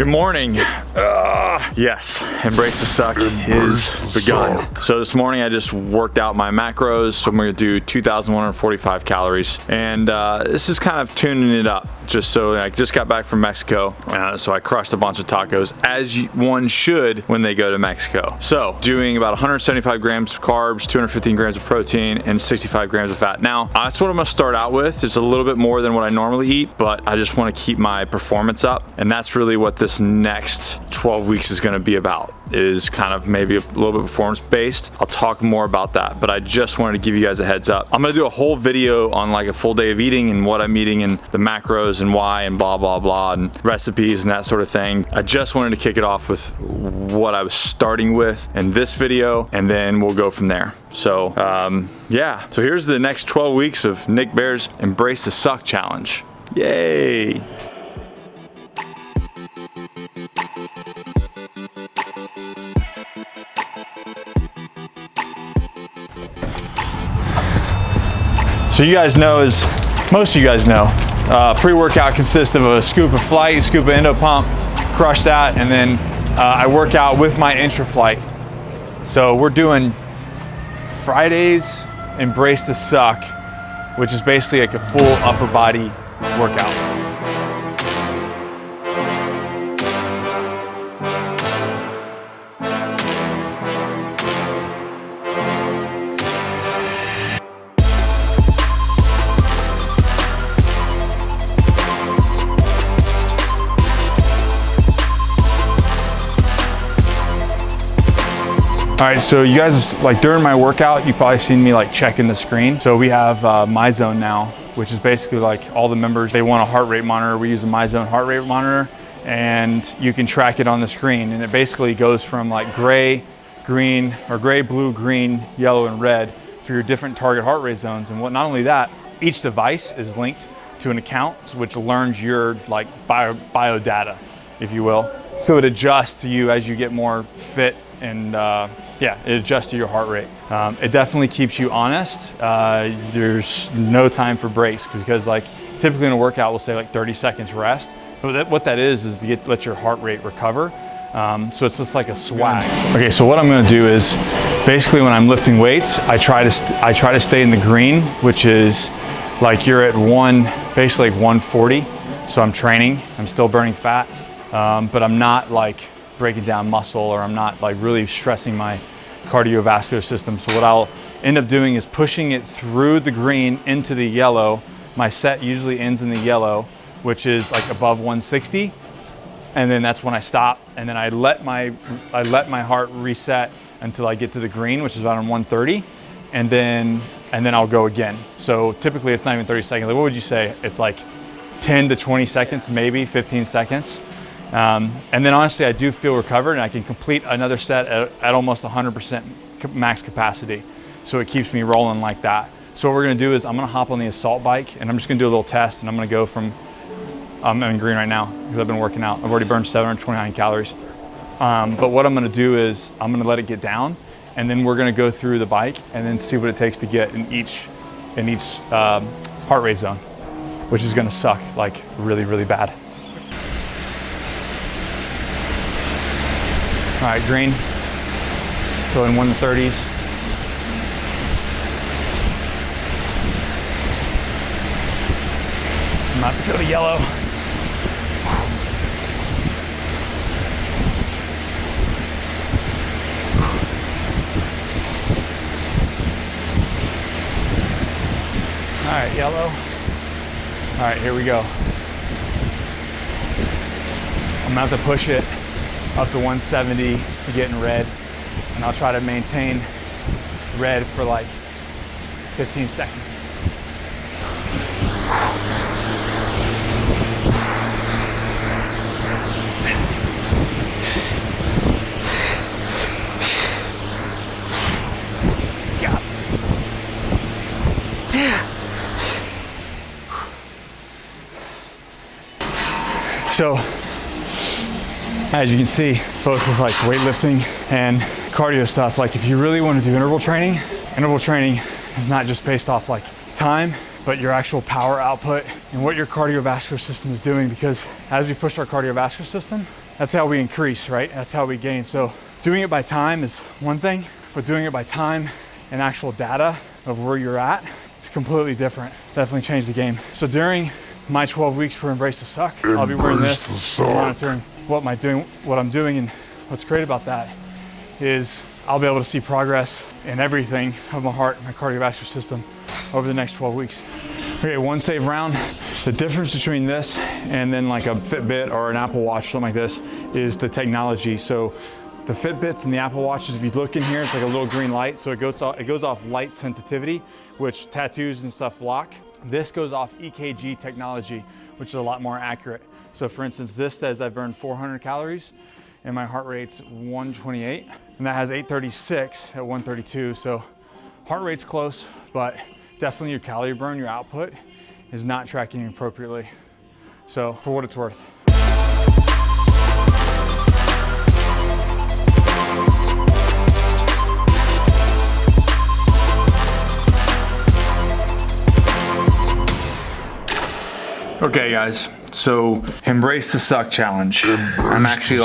Good morning. Yes, Embrace the Suck is begun. So this morning I just worked out my macros. So I'm gonna do 2,145 calories. And this is kind of tuning it up. Just so I just got back from Mexico. So I crushed a bunch of tacos, as one should when they go to Mexico. So doing about 175 grams of carbs, 215 grams of protein, and 65 grams of fat. Now, that's what I'm gonna start out with. It's a little bit more than what I normally eat, but I just wanna keep my performance up. And that's really what this next 12 weeks is gonna be about, is kind of maybe a little bit performance based. I'll talk more about that, but I just wanted to give you guys a heads up. I'm gonna do a whole video on like a full day of eating and what I'm eating and the macros and why and blah, blah, blah, and recipes and that sort of thing. I just wanted to kick it off with what I was starting with in this video, and then we'll go from there. So yeah, so here's the next 12 weeks of Nick Bear's Embrace the Suck challenge. Yay. So you guys know, as most of you guys know, pre-workout consists of a scoop of flight, a scoop of endo pump, crush that, and then I work out with my intra-flight. So we're doing Friday's Embrace the Suck, which is basically like a full upper body workout. All right, so you guys, like during my workout, you probably seen me like checking the screen. So we have MyZone now, which is basically like all the members, they want a heart rate monitor. We use a MyZone heart rate monitor, and you can track it on the screen. And it basically goes from like gray, green, or gray, blue, green, yellow, and red for your different target heart rate zones. And not only that, each device is linked to an account, which learns your like bio data, if you will. So it adjusts to you as you get more fit, and yeah, it adjusts to your heart rate. It definitely keeps you honest. There's no time for breaks, because like typically in a workout we'll say like 30 seconds rest, but what that is to let your heart rate recover. So it's just like a swag. Okay, so what I'm gonna do is basically when I'm lifting weights, I try to stay in the green, which is like you're at basically like 140. So I'm training, I'm still burning fat, but I'm not like breaking down muscle, or I'm not like really stressing my cardiovascular system. So what I'll end up doing is pushing it through the green into the yellow. My set usually ends in the yellow, which is like above 160. And then that's when I stop. And then I let my heart reset until I get to the green, which is around 130. And then I'll go again. So typically it's not even 30 seconds. Like, what would you say? It's like 10 to 20 seconds, maybe 15 seconds. And then honestly, I do feel recovered, and I can complete another set at almost 100% max capacity. So it keeps me rolling like that. So what we're gonna do is I'm gonna hop on the assault bike, and I'm just gonna do a little test, and I'm gonna go from, I'm in green right now because I've been working out. I've already burned 729 calories. But what I'm gonna do is I'm gonna let it get down, and then we're gonna go through the bike and then see what it takes to get in each heart rate zone, which is gonna suck like really, really bad. All right, green, so in 130s. I'm about to go to yellow. All right, yellow. All right, here we go. I'm about to push it up to 170 to get in red, and I'll try to maintain red for like 15 seconds. God. So, as you can see, both with like weightlifting and cardio stuff, like if you really want to do interval training is not just based off like time, but your actual power output and what your cardiovascular system is doing. Because as we push our cardiovascular system, that's how we increase, right? That's how we gain. So doing it by time is one thing, but doing it by time and actual data of where you're at is completely different. Definitely changed the game. So during my 12 weeks for Embrace the Suck, I'll be wearing this, monitoring what I'm doing, and what's great about that is I'll be able to see progress in everything of my heart, my cardiovascular system over the next 12 weeks. Okay, one save round. The difference between this and then like a Fitbit or an Apple Watch, something like this, is the technology. So the Fitbits and the Apple Watches, if you look in here, it's like a little green light. So it goes off light sensitivity, which tattoos and stuff block. This goes off EKG technology, which is a lot more accurate. So for instance, this says I burned 400 calories and my heart rate's 128, and that has 836 at 132. So heart rate's close, but definitely your calorie burn, your output, is not tracking appropriately. So for what it's worth. Okay guys, so Embrace the Suck challenge. I'm actually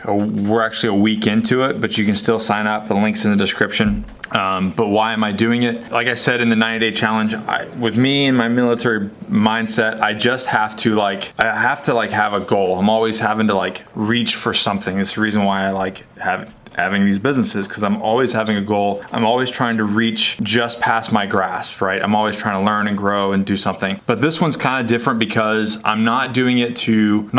we're actually a week into it, but you can still sign up. The link's in the description. But why am I doing it? Like I said in the 90-day challenge, with me and my military mindset, I just have to have a goal. I'm always having to reach for something. It's the reason why I having these businesses, because I'm always having a goal. I'm always trying to reach just past my grasp, right? I'm always trying to learn and grow and do something. But this one's kind of different because I'm not doing it to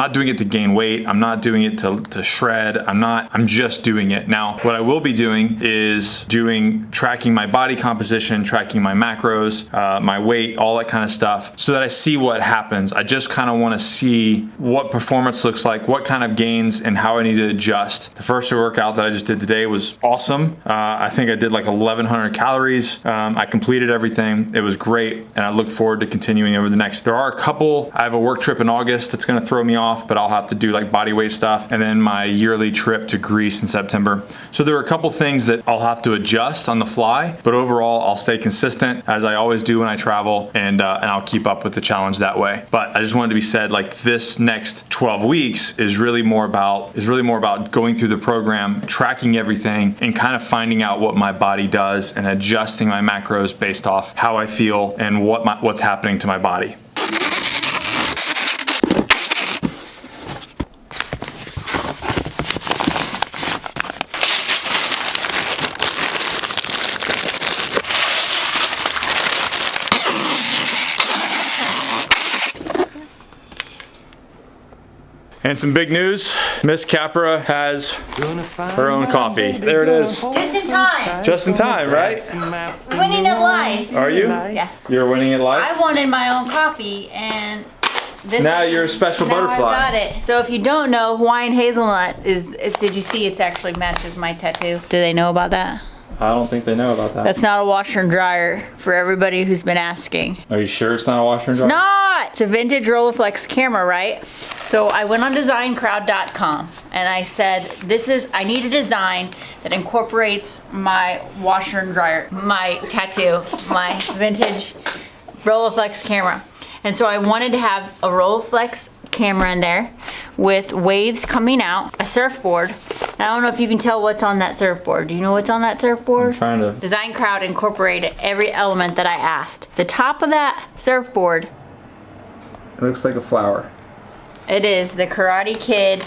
gain weight. I'm not doing it to shred. I'm just doing it. Now, what I will be doing is tracking my body composition, tracking my macros, my weight, all that kind of stuff, so that I see what happens. I just kind of want to see what performance looks like, what kind of gains, and how I need to adjust. The first workout that I just did today was awesome. I think I did 1,100 calories. I completed everything. It was great, and I look forward to continuing over the next. I have a work trip in August that's going to throw me off, but I'll have to do body weight stuff, and then my yearly trip to Greece in September. So there are a couple things that I'll have to adjust on the fly, but overall I'll stay consistent as I always do when I travel, and I'll keep up with the challenge that way. But I just wanted to be said, this next 12 weeks is really more about going through the program, tracking everything, and kind of finding out what my body does and adjusting my macros based off how I feel and what's happening to my body. And some big news, Miss Capra has her own coffee. There it is. Just in time. Just in time, right? Winning at life. Are you? Yeah. You're winning at life? I wanted my own coffee, and this now you're a special butterfly. I got it. So if you don't know, Hawaiian hazelnut did you see it actually matches my tattoo? Do they know about that? I don't think they know about that. That's not a washer and dryer for everybody who's been asking. Are you sure it's not a washer and dryer? It's not! It's a vintage Rolleiflex camera, right? So I went on designcrowd.com and I said, I need a design that incorporates my washer and dryer, my tattoo, my vintage Rolleiflex camera. And so I wanted to have a Rolleiflex camera in there with waves coming out, a surfboard. And I don't know if you can tell what's on that surfboard. Do you know what's on that surfboard? I'm trying to. Design Crowd incorporated every element that I asked. The top of that surfboard. It looks like a flower. It is the Karate Kid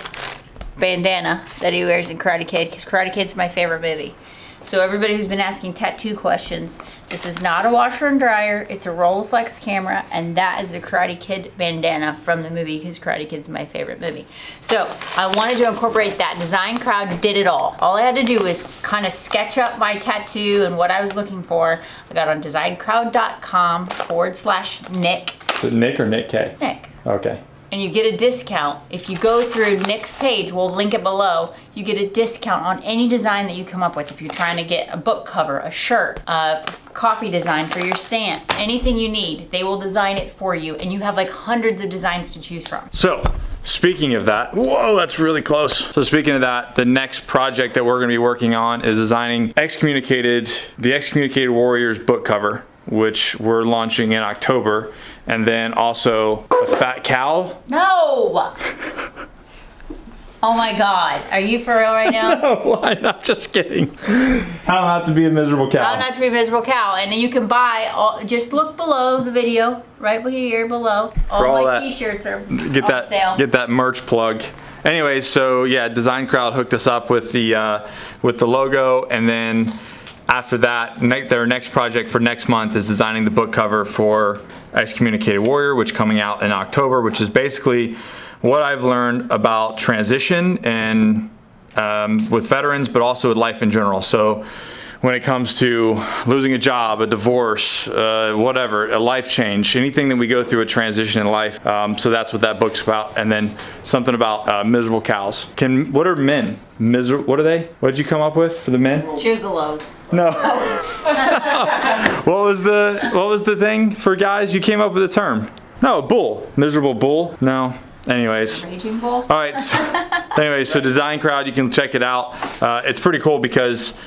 bandana that he wears in Karate Kid, because Karate Kid's my favorite movie. So everybody who's been asking tattoo questions, this is not a washer and dryer, it's a Rolleiflex camera, and that is the Karate Kid bandana from the movie, because Karate Kid's my favorite movie. So I wanted to incorporate that. Design Crowd did it all. All I had to do was kind of sketch up my tattoo and what I was looking for. I got on designcrowd.com/Nick. Is it Nick or Nick K? Nick. Okay. And you get a discount. If you go through Nick's page, we'll link it below, you get a discount on any design that you come up with. If you're trying to get a book cover, a shirt, a coffee design for your stamp, anything you need, they will design it for you. And you have hundreds of designs to choose from. So, speaking of that, whoa, that's really close. So speaking of that, the next project that we're gonna be working on is designing the Excommunicated Warriors book cover, which we're launching in October. And then also a fat cow. No! Oh my God, are you for real right now? No, I'm not, just kidding. How not to be a miserable cow. How not to be a miserable cow. And you can buy, just look below the video, right here below. All my t-shirts are on sale. Get that merch plug. Anyways, so yeah, Design Crowd hooked us up with the logo, and then after that, their next project for next month is designing the book cover for Excommunicated Warrior, which is coming out in October, which is basically what I've learned about transition and with veterans, but also with life in general. So when it comes to losing a job, a divorce, whatever, a life change, anything that we go through a transition in life. So that's what that book's about. And then something about miserable cows. What are men? What are they? What did you come up with for the men? Gigolos. No. What was the thing for guys? You came up with a term. No, bull. Miserable bull. No. Anyways. Raging bull. All right. So Design Crowd, you can check it out. It's pretty cool because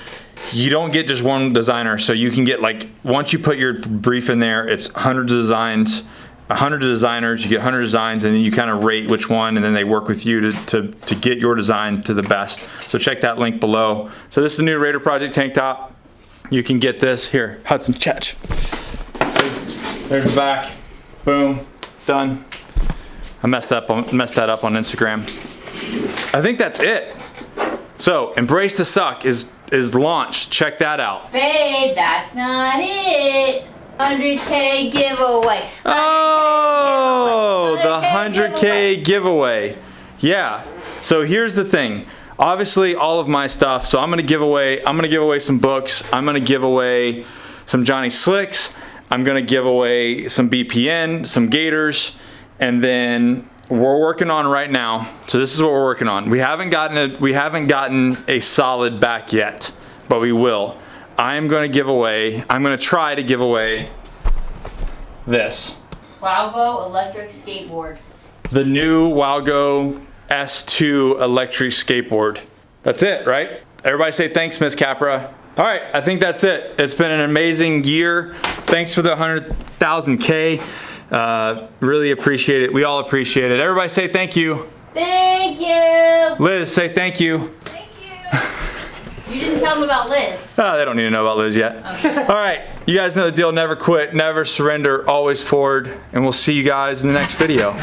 you don't get just one designer. So you can get, like, once you put your brief in there, it's hundreds of designs, 100 designers, you get 100 designs, and then you kind of rate which one, and then they work with you to get your design to the best. So check that link below. So this is the new Raider Project tank top. You can get this here, Hudson Chatch. See, there's the back. Boom, done. I messed that up on Instagram. I think that's it. So Embrace the Suck is launched. Check that out. Babe, that's not it. 100K giveaway. Oh, the 100K giveaway. Yeah. So here's the thing. Obviously, all of my stuff. So I'm gonna give away some books. I'm gonna give away some Johnny Slicks. I'm gonna give away some BPN, some Gators, and then we're working on right now. So this is what we're working on. We haven't gotten a solid back yet, but we will. I'm gonna try to give away this. WOWGO electric skateboard. The new WOWGO S2 electric skateboard. That's it, right? Everybody say thanks, Miss Capra. All right, I think that's it. It's been an amazing year. Thanks for the 100,000K. Really appreciate it. We all appreciate it. Everybody say thank you. Thank you. Liz, say thank you. Thank you. You didn't tell them about Liz. Oh, they don't need to know about Liz yet. Okay. All right, you guys know the deal. Never quit, never surrender, always forward, and we'll see you guys in the next video.